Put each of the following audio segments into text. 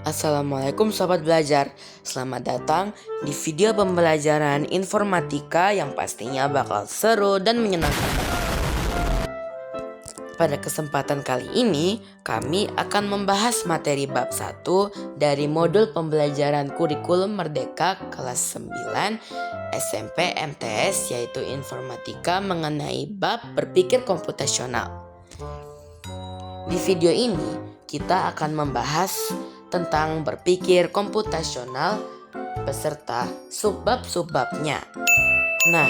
Assalamualaikum sobat belajar, selamat datang di video pembelajaran informatika yang pastinya bakal seru dan menyenangkan. Pada kesempatan kali ini, kami akan membahas materi bab 1 dari modul pembelajaran kurikulum Merdeka kelas 9 SMP MTS, yaitu informatika mengenai bab berpikir komputasional. Di video ini, kita akan membahas tentang berpikir komputasional beserta subbab-subbabnya. Nah,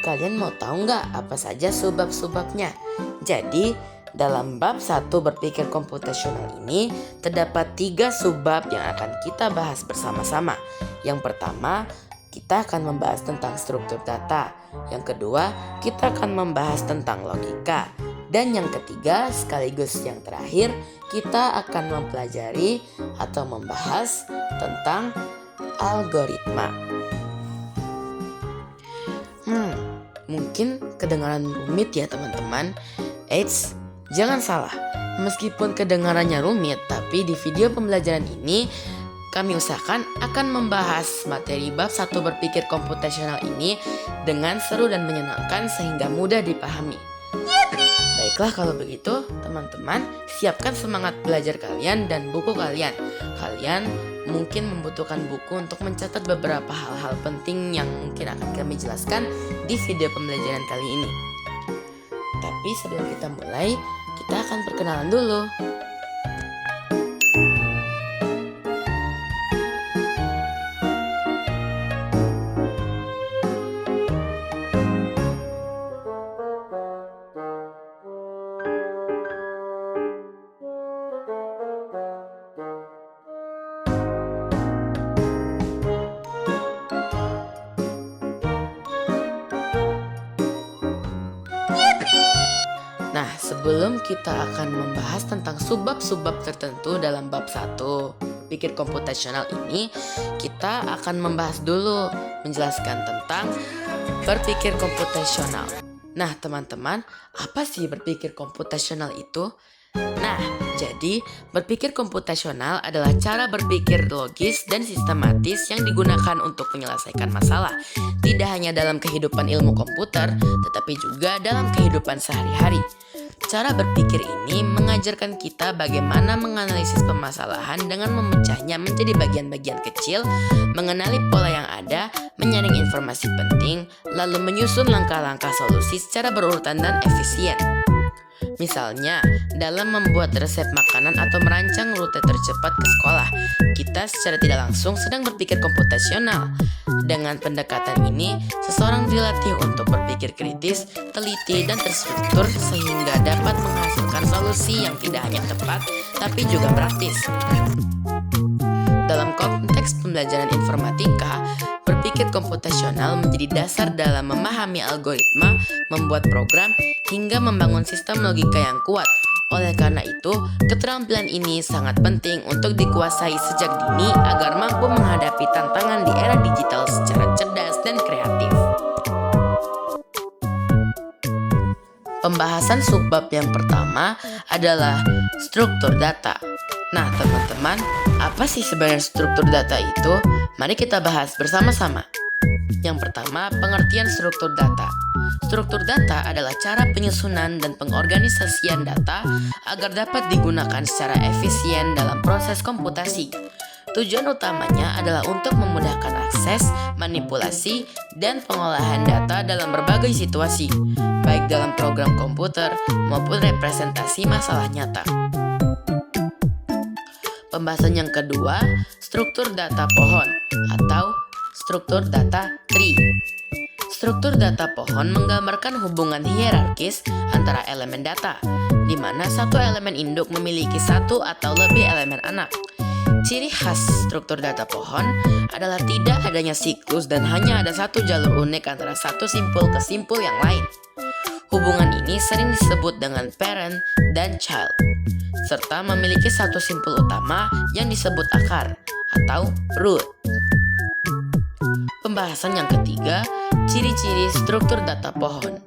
kalian mau tahu nggak apa saja subbab-subbabnya? Jadi, dalam bab 1 berpikir komputasional ini terdapat 3 subbab yang akan kita bahas bersama-sama. Yang pertama, kita akan membahas tentang struktur data. Yang kedua, kita akan membahas tentang logika. Dan yang ketiga, sekaligus yang terakhir, kita akan mempelajari atau membahas tentang algoritma. Mungkin kedengaran rumit ya teman-teman. Eits, jangan salah. Meskipun kedengarannya rumit, tapi di video pembelajaran ini kami usahakan akan membahas materi bab 1 berpikir komputasional ini dengan seru dan menyenangkan sehingga mudah dipahami. Baiklah kalau begitu, teman-teman, siapkan semangat belajar kalian dan buku kalian. Kalian mungkin membutuhkan buku untuk mencatat beberapa hal-hal penting yang mungkin akan kami jelaskan di video pembelajaran kali ini. Tapi sebelum kita mulai, kita akan perkenalan dulu. Nah, sebelum kita akan membahas tentang subbab-subbab tertentu dalam bab 1 pikir komputasional ini, kita akan membahas dulu menjelaskan tentang berpikir komputasional. Nah, teman-teman, apa sih berpikir komputasional itu? Nah, jadi berpikir komputasional adalah cara berpikir logis dan sistematis yang digunakan untuk menyelesaikan masalah. Tidak hanya dalam kehidupan ilmu komputer, tetapi juga dalam kehidupan sehari-hari. Cara berpikir ini mengajarkan kita bagaimana menganalisis permasalahan dengan memecahnya menjadi bagian-bagian kecil, mengenali pola yang ada, menyaring informasi penting, lalu menyusun langkah-langkah solusi secara berurutan dan efisien. Misalnya, dalam membuat resep makanan atau merancang rute tercepat ke sekolah, kita secara tidak langsung sedang berpikir komputasional. Dengan pendekatan ini, seseorang dilatih untuk berpikir kritis, teliti, dan terstruktur sehingga dapat menghasilkan solusi yang tidak hanya tepat, tapi juga praktis. Dalam konteks pembelajaran informatika, berpikir komputasional menjadi dasar dalam memahami algoritma, membuat program, hingga membangun sistem logika yang kuat. Oleh karena itu, keterampilan ini sangat penting untuk dikuasai sejak dini agar mampu menghadapi tantangan di era digital secara cerdas dan kreatif. Pembahasan subbab yang pertama adalah struktur data. Nah, teman-teman, apa sih sebenarnya struktur data itu? Mari kita bahas bersama-sama. Yang pertama, pengertian struktur data. Struktur data adalah cara penyusunan dan pengorganisasian data agar dapat digunakan secara efisien dalam proses komputasi. Tujuan utamanya adalah untuk memudahkan akses, manipulasi, dan pengolahan data dalam berbagai situasi, baik dalam program komputer maupun representasi masalah nyata. Pembahasan yang kedua, struktur data pohon atau struktur data tree. Struktur data pohon menggambarkan hubungan hierarkis antara elemen data, di mana satu elemen induk memiliki satu atau lebih elemen anak. Ciri khas struktur data pohon adalah tidak adanya siklus dan hanya ada satu jalur unik antara satu simpul ke simpul yang lain. Hubungan ini sering disebut dengan parent dan child, serta memiliki satu simpul utama yang disebut akar atau root. Pembahasan yang ketiga, ciri-ciri struktur data pohon.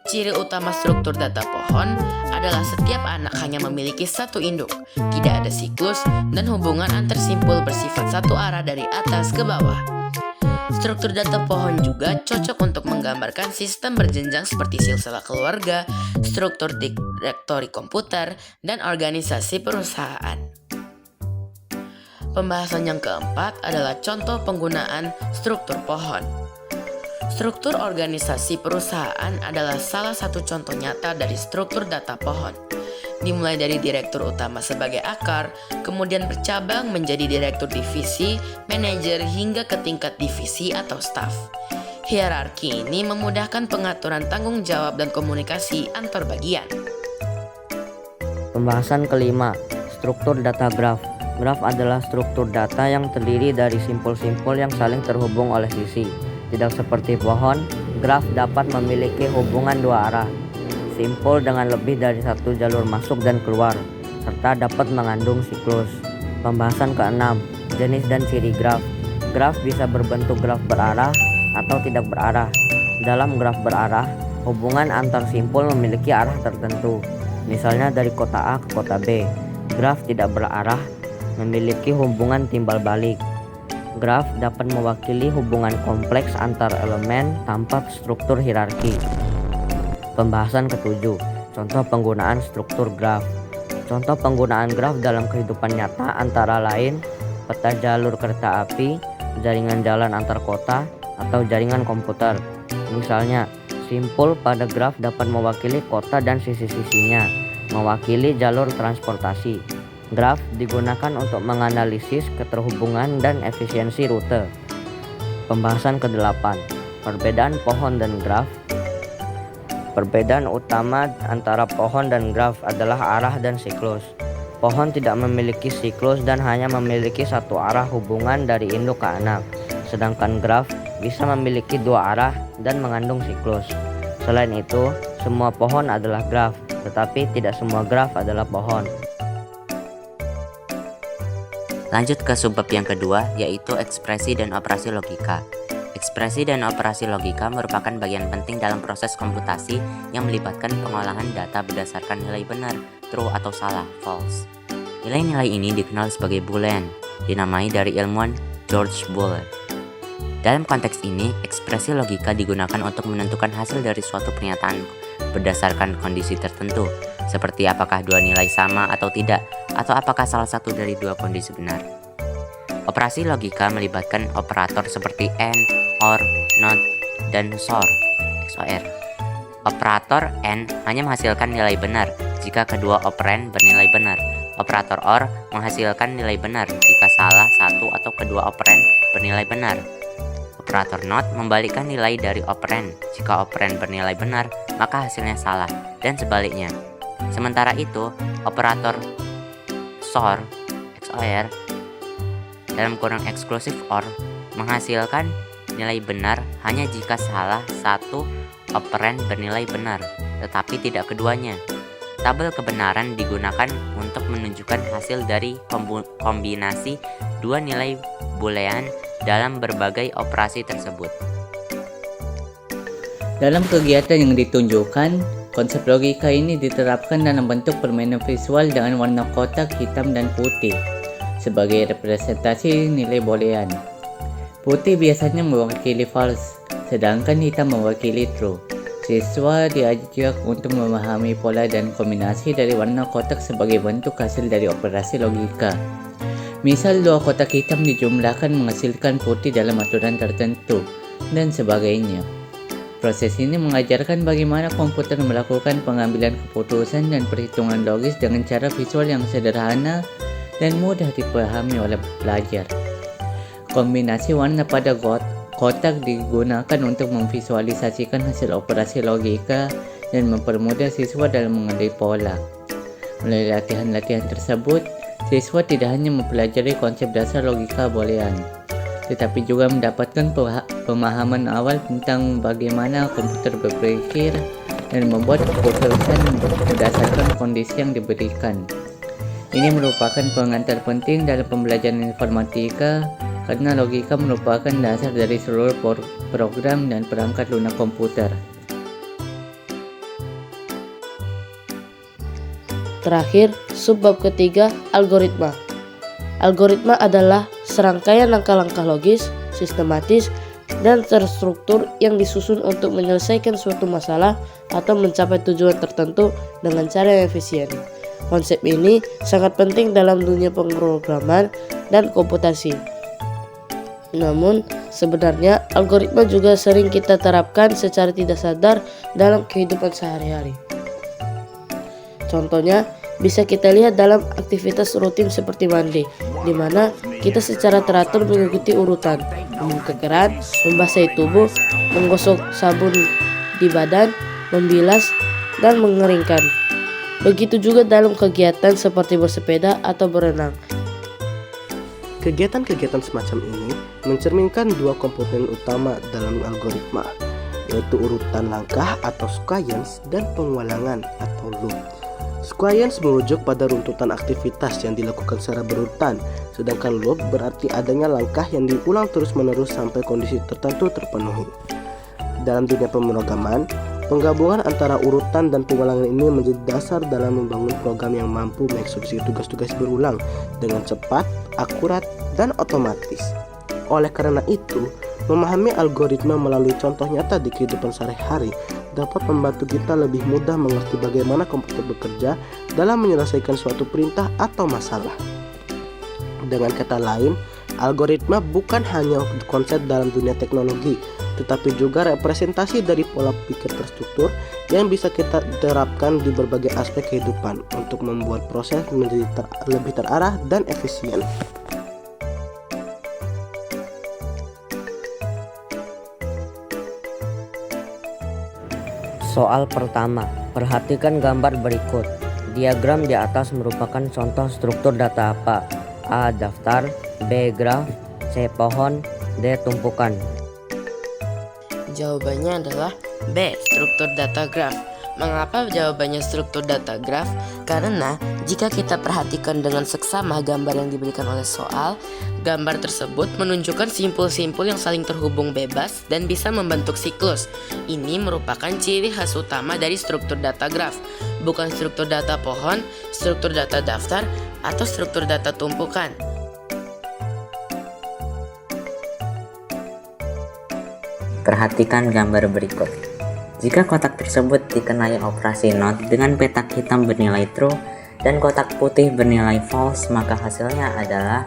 Ciri utama struktur data pohon adalah setiap anak hanya memiliki satu induk, tidak ada siklus, dan hubungan antar simpul bersifat satu arah dari atas ke bawah. Struktur data pohon juga cocok untuk menggambarkan sistem berjenjang seperti silsilah keluarga, struktur direktori komputer, dan organisasi perusahaan. Pembahasan yang keempat adalah contoh penggunaan struktur pohon. Struktur organisasi perusahaan adalah salah satu contoh nyata dari struktur data pohon. Dimulai dari direktur utama sebagai akar, kemudian bercabang menjadi direktur divisi, manajer, hingga ke tingkat divisi atau staf. Hierarki ini memudahkan pengaturan tanggung jawab dan komunikasi antar bagian. Pembahasan kelima, struktur data graf. Graf adalah struktur data yang terdiri dari simpul-simpul yang saling terhubung oleh sisi. Tidak seperti pohon, graf dapat memiliki hubungan dua arah, simpul dengan lebih dari satu jalur masuk dan keluar, serta dapat mengandung siklus. Pembahasan keenam, jenis dan ciri graf. Graf bisa berbentuk graf berarah atau tidak berarah. Dalam graf berarah, hubungan antar simpul memiliki arah tertentu, misalnya dari kota A ke kota B. Graf tidak berarah memiliki hubungan timbal balik. Graf dapat mewakili hubungan kompleks antar elemen tanpa struktur hierarki. Pembahasan ketujuh, contoh penggunaan struktur graf. Contoh penggunaan graf dalam kehidupan nyata antara lain peta jalur kereta api, jaringan jalan antar kota, atau jaringan komputer. Misalnya, simpul pada graf dapat mewakili kota dan sisi-sisinya, mewakili jalur transportasi. Graf digunakan untuk menganalisis keterhubungan dan efisiensi rute. Pembahasan ke-8, perbedaan pohon dan graf. Perbedaan utama antara pohon dan graf adalah arah dan siklus. Pohon tidak memiliki siklus dan hanya memiliki satu arah hubungan dari induk ke anak, sedangkan graf bisa memiliki dua arah dan mengandung siklus. Selain itu, semua pohon adalah graf, tetapi tidak semua graf adalah pohon. Lanjut ke subbab yang kedua, yaitu ekspresi dan operasi logika. Ekspresi dan operasi logika merupakan bagian penting dalam proses komputasi yang melibatkan pengolahan data berdasarkan nilai benar, true atau salah, false. Nilai-nilai ini dikenal sebagai Boolean, dinamai dari ilmuwan George Boole. Dalam konteks ini, ekspresi logika digunakan untuk menentukan hasil dari suatu pernyataan berdasarkan kondisi tertentu, seperti apakah dua nilai sama atau tidak, atau apakah salah satu dari dua kondisi benar. Operasi logika melibatkan operator seperti AND, OR, NOT, dan XOR. Operator AND hanya menghasilkan nilai benar jika kedua operan bernilai benar. Operator OR menghasilkan nilai benar jika salah satu atau kedua operan bernilai benar. Operator NOT membalikkan nilai dari operan. Jika operan bernilai benar, maka hasilnya salah, dan sebaliknya. Sementara itu, operator XOR dalam kurung eksklusif OR menghasilkan nilai benar hanya jika salah satu operan bernilai benar, tetapi tidak keduanya. Tabel kebenaran digunakan untuk menunjukkan hasil dari kombinasi dua nilai boolean dalam berbagai operasi tersebut. Dalam kegiatan yang ditunjukkan, konsep logika ini diterapkan dalam bentuk permainan visual dengan warna kotak hitam dan putih sebagai representasi nilai boolean. Putih biasanya mewakili false, sedangkan hitam mewakili true. Siswa diajak untuk memahami pola dan kombinasi dari warna kotak sebagai bentuk hasil dari operasi logika. Misal, dua kotak hitam dijumlahkan menghasilkan putih dalam aturan tertentu, dan sebagainya. Proses ini mengajarkan bagaimana komputer melakukan pengambilan keputusan dan perhitungan logis dengan cara visual yang sederhana dan mudah dipahami oleh pelajar. Kombinasi warna pada kotak digunakan untuk memvisualisasikan hasil operasi logika dan mempermudah siswa dalam mengenali pola. Melalui latihan-latihan tersebut, siswa tidak hanya mempelajari konsep dasar logika boolean, tetapi juga mendapatkan pemahaman awal tentang bagaimana komputer berpikir dan membuat keputusan berdasarkan kondisi yang diberikan. Ini merupakan pengantar penting dalam pembelajaran informatika karena logika merupakan dasar dari seluruh program dan perangkat lunak komputer. Terakhir, subbab ketiga, algoritma. Algoritma adalah serangkaian langkah-langkah logis, sistematis, dan terstruktur yang disusun untuk menyelesaikan suatu masalah atau mencapai tujuan tertentu dengan cara yang efisien. Konsep ini sangat penting dalam dunia pemrograman dan komputasi. Namun, sebenarnya algoritma juga sering kita terapkan secara tidak sadar dalam kehidupan sehari-hari. Contohnya, bisa kita lihat dalam aktivitas rutin seperti mandi, di mana kita secara teratur mengikuti urutan, membuka keran, membasahi tubuh, menggosok sabun di badan, membilas, dan mengeringkan. Begitu juga dalam kegiatan seperti bersepeda atau berenang. Kegiatan-kegiatan semacam ini mencerminkan dua komponen utama dalam algoritma, yaitu urutan langkah atau sequence dan pengulangan atau loop. Sequence merujuk pada runtutan aktivitas yang dilakukan secara berurutan, sedangkan loop berarti adanya langkah yang diulang terus-menerus sampai kondisi tertentu terpenuhi. Dalam dunia pemrograman, penggabungan antara urutan dan pengulangan ini menjadi dasar dalam membangun program yang mampu mengeksekusi tugas-tugas berulang dengan cepat, akurat, dan otomatis. Oleh karena itu, memahami algoritma melalui contoh nyata di kehidupan sehari-hari dapat membantu kita lebih mudah mengerti bagaimana komputer bekerja dalam menyelesaikan suatu perintah atau masalah. Dengan kata lain, algoritma bukan hanya konsep dalam dunia teknologi, tetapi juga representasi dari pola pikir terstruktur yang bisa kita terapkan di berbagai aspek kehidupan untuk membuat proses menjadi lebih terarah dan efisien. Soal pertama, perhatikan gambar berikut. Diagram di atas merupakan contoh struktur data apa? A. Daftar, B. Graf, C. Pohon, D. Tumpukan. Jawabannya adalah B. Struktur data graf. Mengapa jawabannya struktur data graf? Karena jika kita perhatikan dengan seksama gambar yang diberikan oleh soal, gambar tersebut menunjukkan simpul-simpul yang saling terhubung bebas dan bisa membentuk siklus. Ini merupakan ciri khas utama dari struktur data graf, bukan struktur data pohon, struktur data daftar, atau struktur data tumpukan. Perhatikan gambar berikut. Jika kotak tersebut dikenai operasi NOT dengan petak hitam bernilai true dan kotak putih bernilai false, maka hasilnya adalah.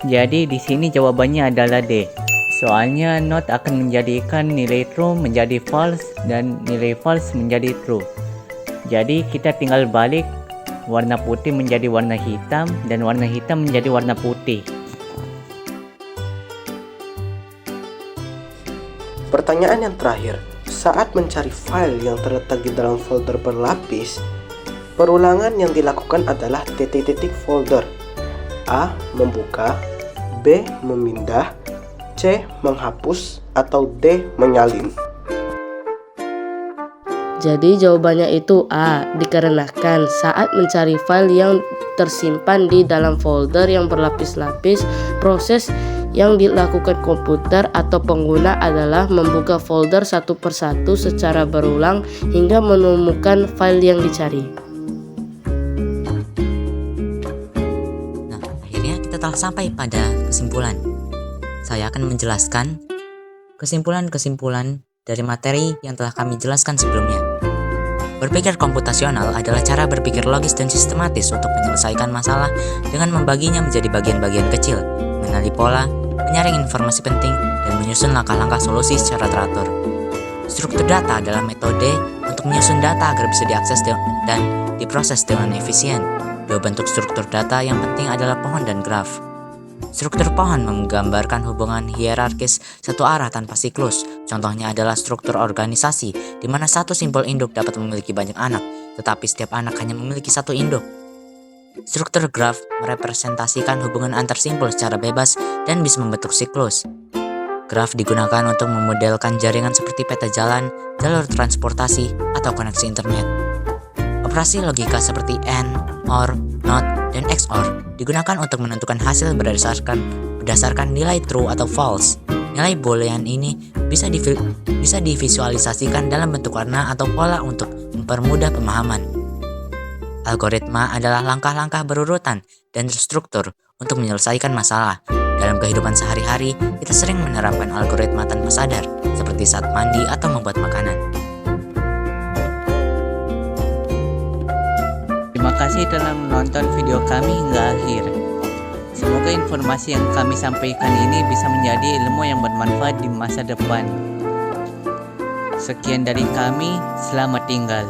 Jadi di sini jawabannya adalah D. Soalnya NOT akan menjadikan nilai true menjadi false dan nilai false menjadi true. Jadi kita tinggal balik warna putih menjadi warna hitam dan warna hitam menjadi warna putih. Pertanyaan yang terakhir, saat mencari file yang terletak di dalam folder berlapis, perulangan yang dilakukan adalah titik-titik folder. A. Membuka, B. Memindah, C. Menghapus, atau D. Menyalin. Jadi jawabannya itu A, dikarenakan saat mencari file yang tersimpan di dalam folder yang berlapis-lapis, proses yang dilakukan komputer atau pengguna adalah membuka folder satu persatu secara berulang hingga menemukan file yang dicari. Nah, akhirnya kita telah sampai pada kesimpulan. Saya akan menjelaskan kesimpulan-kesimpulan dari materi yang telah kami jelaskan sebelumnya. Berpikir komputasional adalah cara berpikir logis dan sistematis untuk menyelesaikan masalah dengan membaginya menjadi bagian-bagian kecil, mengenali pola, menyaring informasi penting, dan menyusun langkah-langkah solusi secara teratur. Struktur data adalah metode untuk menyusun data agar bisa diakses dan diproses dengan efisien. Dua bentuk struktur data yang penting adalah pohon dan graf. Struktur pohon menggambarkan hubungan hierarkis satu arah tanpa siklus. Contohnya adalah struktur organisasi, di mana satu simpul induk dapat memiliki banyak anak, tetapi setiap anak hanya memiliki satu induk. Struktur graf merepresentasikan hubungan antar simpul secara bebas dan bisa membentuk siklus. Graf digunakan untuk memodelkan jaringan seperti peta jalan, jalur transportasi, atau koneksi internet. Operasi logika seperti AND, OR, NOT, dan XOR digunakan untuk menentukan hasil berdasarkan nilai true atau false. Nilai boolean ini bisa divisualisasikan dalam bentuk warna atau pola untuk mempermudah pemahaman. Algoritma adalah langkah-langkah berurutan dan terstruktur untuk menyelesaikan masalah. Dalam kehidupan sehari-hari, kita sering menerapkan algoritma tanpa sadar, seperti saat mandi atau membuat makanan. Terima kasih telah menonton video kami hingga akhir. Semoga informasi yang kami sampaikan ini bisa menjadi ilmu yang bermanfaat di masa depan. Sekian dari kami, selamat tinggal.